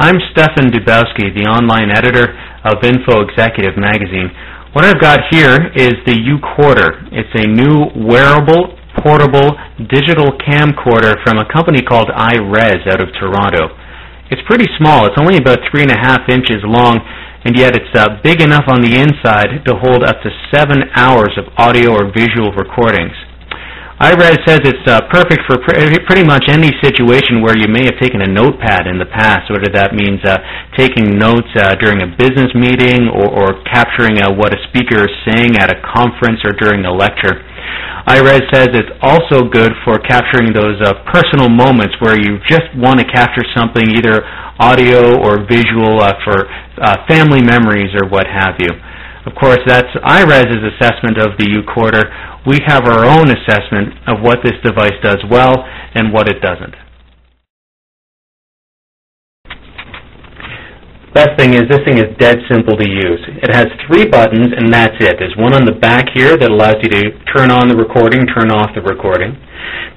I'm Stefan Dubowski, the online editor of InfoExecutive magazine. What I've got here is the uCorder. It's a new wearable, portable, digital camcorder from a company called iRes out of Toronto. It's pretty small. It's only about 3.5 inches long, and yet it's big enough on the inside to hold up to 7 hours of audio or visual recordings. iRes says it's perfect for pretty much any situation where you may have taken a notepad in the past, whether that means taking notes during a business meeting or capturing what a speaker is saying at a conference or during a lecture. iRes says it's also good for capturing those personal moments where you just want to capture something, either audio or visual, for family memories or what have you. Of course, that's iRes's assessment of the uCorder. We have our own assessment of what this device does well and what it doesn't. Best thing is, this thing is dead simple to use. It has 3 buttons, and that's it. There's one on the back here that allows you to turn on the recording, turn off the recording.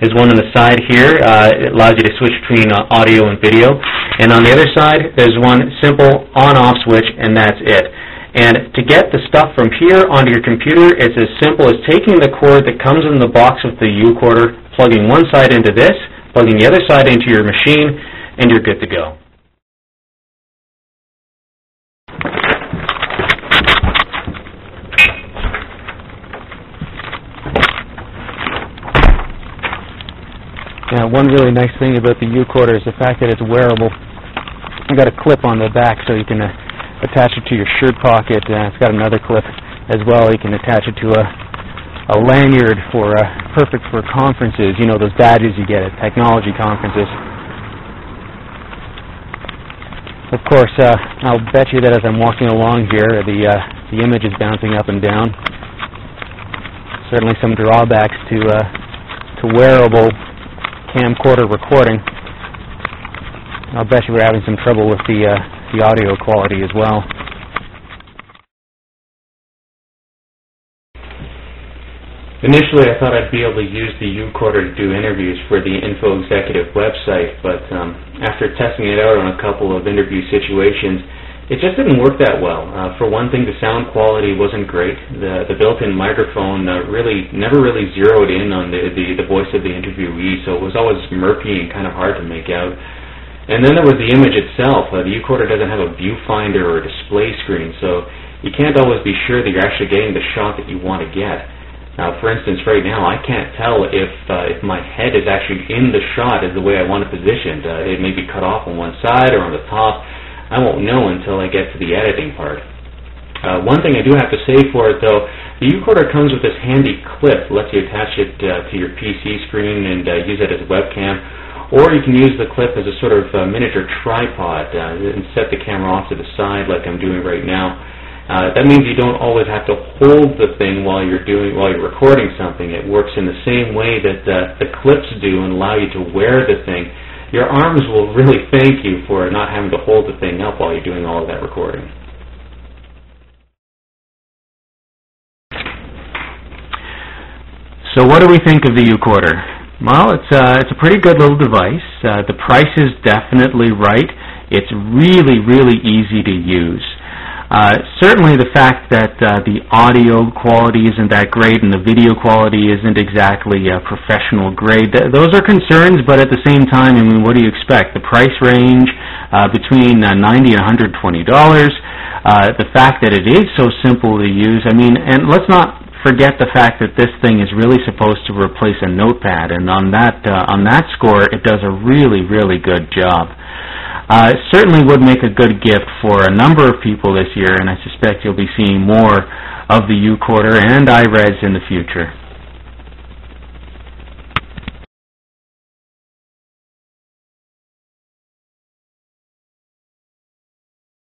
There's one on the side here. It allows you to switch between audio and video. And on the other side, there's one simple on-off switch, and that's it. And to get the stuff from here onto your computer, it's as simple as taking the cord that comes in the box with the uCorder, plugging one side into this, plugging the other side into your machine, and you're good to go. Yeah, one really nice thing about the uCorder is the fact that it's wearable. I've got a clip on the back so you can attach it to your shirt pocket. It's got another clip as well. You can attach it to a lanyard for perfect for conferences. You know, those badges you get at technology conferences. Of course, I'll bet you that as I'm walking along here, the image is bouncing up and down. Certainly some drawbacks to wearable camcorder recording. I'll bet you we're having some trouble with the audio quality as well. Initially, I thought I'd be able to use the uCorder to do interviews for the InfoExecutive website, but after testing it out on a couple of interview situations, it just didn't work that well. For one thing, the sound quality wasn't great. The built-in microphone never really zeroed in on the voice of the interviewee, so it was always murky and kind of hard to make out. And then there was the image itself. The uCorder doesn't have a viewfinder or a display screen, so you can't always be sure that you're actually getting the shot that you want to get. Now, for instance, right now, I can't tell if my head is actually in the shot as the way I want it positioned. It may be cut off on one side or on the top. I won't know until I get to the editing part. One thing I do have to say for it, though, the uCorder comes with this handy clip. It lets you attach it to your PC screen and use it as a webcam. Or you can use the clip as a sort of miniature tripod and set the camera off to the side like I'm doing right now. That means you don't always have to hold the thing while you're recording something. It works in the same way that the clips do and allow you to wear the thing. Your arms will really thank you for not having to hold the thing up while you're doing all of that recording. So what do we think of the uCorder? Well, it's a pretty good little device. The price is definitely right. It's really, really easy to use. Certainly the fact that the audio quality isn't that great and the video quality isn't exactly professional grade, those are concerns, but at the same time, I mean, what do you expect? The price range between $90 and $120. The fact that it is so simple to use, I mean, and let's not forget the fact that this thing is really supposed to replace a notepad, and on that score, it does a really, really good job. It certainly would make a good gift for a number of people this year, and I suspect you'll be seeing more of the uCorder and iRes in the future.